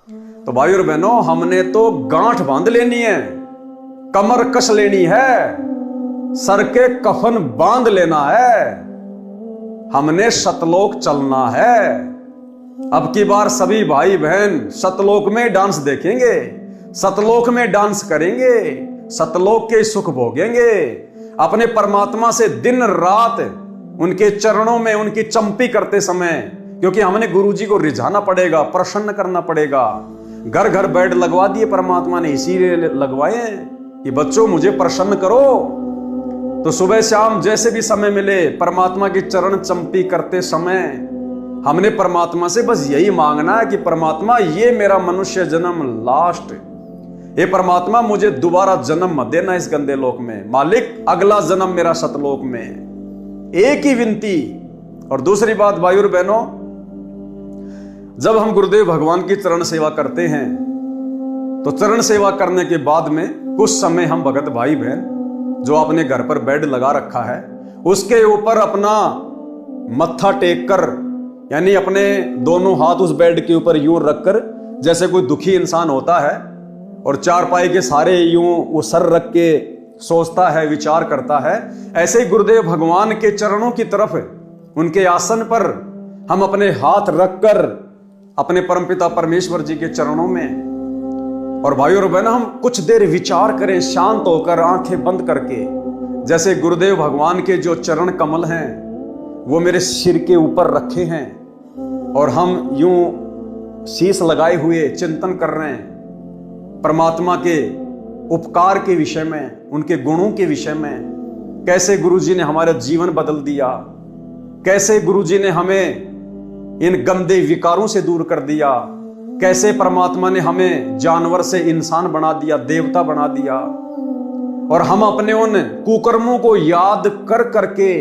तो भाई और बहनों, हमने तो गांठ बांध लेनी है, कमर कस लेनी है, सर के कफन बांध लेना है, हमने सतलोक चलना है। अब की बार सभी भाई बहन सतलोक में डांस देखेंगे, सतलोक में डांस करेंगे, सतलोक के सुख भोगेंगे, अपने परमात्मा से दिन रात उनके चरणों में उनकी चंपी करते समय, क्योंकि हमने गुरुजी को रिझाना पड़ेगा, प्रसन्न करना पड़ेगा। घर घर बेड लगवा दिए परमात्मा ने, इसीलिए लगवाए कि बच्चों मुझे प्रसन्न करो। तो सुबह शाम जैसे भी समय मिले परमात्मा की चरण चंपी करते समय हमने परमात्मा से बस यही मांगना है कि परमात्मा ये मेरा मनुष्य जन्म लास्ट, ये परमात्मा मुझे दोबारा जन्म मत देना इस गंदे लोक में, मालिक अगला जन्म मेरा सतलोक में। एक ही विनती। और दूसरी बात भाई और बहनों, जब हम गुरुदेव भगवान की चरण सेवा करते हैं तो चरण सेवा करने के बाद में कुछ समय हम भगत भाई बहन जो आपने घर पर बेड लगा रखा है उसके ऊपर अपना मत्था टेक कर, यानी अपने दोनों हाथ उस बेड के ऊपर यूं रखकर, जैसे कोई दुखी इंसान होता है और चारपाई के सारे यूं वो सर रख के सोचता है, विचार करता है, ऐसे ही गुरुदेव भगवान के चरणों की तरफ उनके आसन पर हम अपने हाथ रखकर अपने परमपिता परमेश्वर जी के चरणों में, और भाई और बहन हम कुछ देर विचार करें शांत होकर आंखें बंद करके, जैसे गुरुदेव भगवान के जो चरण कमल हैं वो मेरे सिर के ऊपर रखे हैं और हम यूं शीश लगाए हुए चिंतन कर रहे हैं परमात्मा के उपकार के विषय में, उनके गुणों के विषय में, कैसे गुरुजी ने हमारा जीवन बदल दिया, कैसे गुरुजी ने हमें इन गंदे विकारों से दूर कर दिया, कैसे परमात्मा ने हमें जानवर से इंसान बना दिया, देवता बना दिया। और हम अपने उन कुकर्मों को याद कर करके,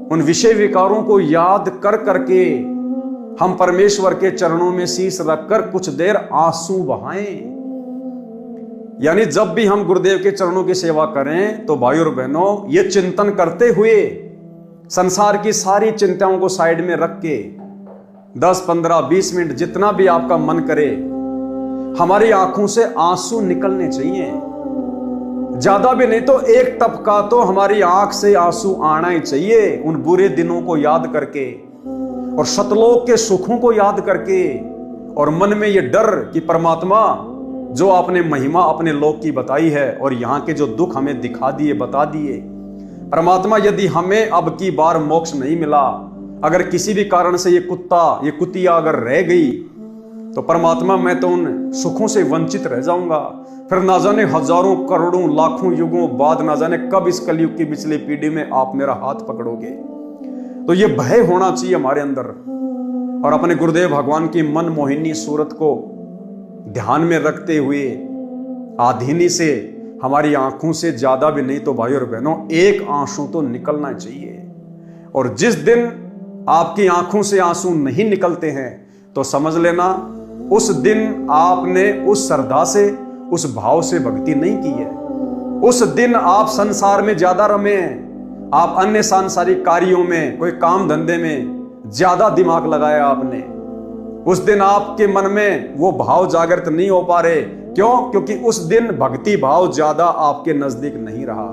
उन विषय विकारों को याद कर करके हम परमेश्वर के चरणों में शीश रखकर कुछ देर आंसू बहाएं। यानी जब भी हम गुरुदेव के चरणों की सेवा करें तो भाई और बहनों ये चिंतन करते हुए संसार की सारी चिंताओं को साइड में रख के 10, 15, 20 मिनट जितना भी आपका मन करे हमारी आंखों से आंसू निकलने चाहिए। ज्यादा भी नहीं तो एक टपका तो हमारी आंख से आंसू आना ही चाहिए, उन बुरे दिनों को याद करके और सतलोक के सुखों को याद करके, और मन में ये डर कि परमात्मा जो आपने महिमा अपने लोक की बताई है और यहाँ के जो दुख हमें दिखा दिए, बता दिए, परमात्मा यदि हमें अब की बार मोक्ष नहीं मिला, अगर किसी भी कारण से ये कुत्ता, ये कुतिया अगर रह गई तो परमात्मा मैं तो उन सुखों से वंचित रह जाऊंगा। फिर ना जाने हजारों करोड़ों लाखों युगों बाद ना जाने कब इस कलयुग की पिछली पीढ़ी में आप मेरा हाथ पकड़ोगे। तो ये भय होना चाहिए हमारे अंदर, और अपने गुरुदेव भगवान की मन मोहिनी सूरत को ध्यान में रखते हुए आधीनी से हमारी आंखों से ज्यादा भी नहीं तो भाई और बहनों एक आंसू तो निकलना चाहिए। और जिस दिन आपकी आंखों से आंसू नहीं निकलते हैं तो समझ लेना उस दिन आपने उस श्रद्धा से, उस भाव से भक्ति नहीं की है। उस दिन आप संसार में ज्यादा रमे हैं, आप अन्य सांसारिक कार्यों में, कोई काम धंधे में ज्यादा दिमाग लगाया आपने। उस दिन आपके मन में वो भाव जागृत नहीं हो पा रहे। क्यों? क्योंकि उस दिन भक्ति भाव ज्यादा आपके नजदीक नहीं रहा।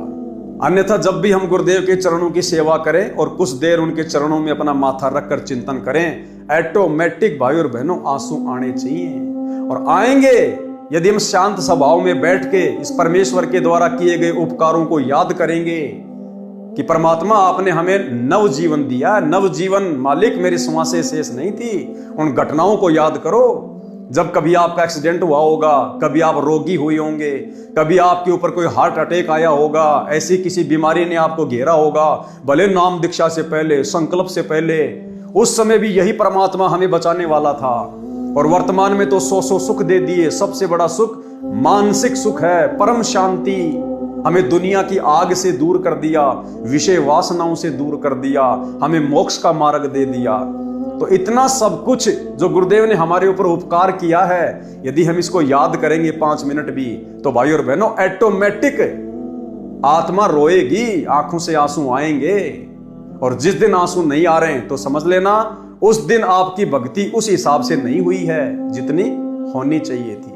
अन्यथा जब भी हम गुरुदेव के चरणों की सेवा करें और कुछ देर उनके चरणों में अपना माथा रखकर चिंतन करें, ऑटोमेटिक भाई और बहनों आंसू आने चाहिए। और आएंगे यदि हम शांत स्वभाव में बैठ के इस परमेश्वर के द्वारा किए गए उपकारों को याद करेंगे कि परमात्मा आपने हमें नव जीवन दिया। नव जीवन मालिक मेरी श्वासें शेष नहीं थी। उन घटनाओं को याद करो जब कभी आपका एक्सीडेंट हुआ होगा, कभी आप रोगी हुए होंगे, कभी आपके ऊपर कोई हार्ट अटैक आया होगा, ऐसी किसी बीमारी ने आपको घेरा होगा, भले नाम दीक्षा से पहले, संकल्प से पहले, उस समय भी यही परमात्मा हमें बचाने वाला था। और वर्तमान में तो सौ सुख दे दिए। सबसे बड़ा सुख मानसिक सुख है, परम शांति। हमें दुनिया की आग से दूर कर दिया, विषय वासनाओं से दूर कर दिया, हमें मोक्ष का मार्ग दे दिया। तो इतना सब कुछ जो गुरुदेव ने हमारे ऊपर उपकार किया है, यदि हम इसको याद करेंगे 5 मिनट भी, तो भाई और बहनों ऑटोमेटिक आत्मा रोएगी, आंखों से आंसू आएंगे। और जिस दिन आंसू नहीं आ रहे हैं तो समझ लेना उस दिन आपकी भक्ति उस हिसाब से नहीं हुई है जितनी होनी चाहिए थी।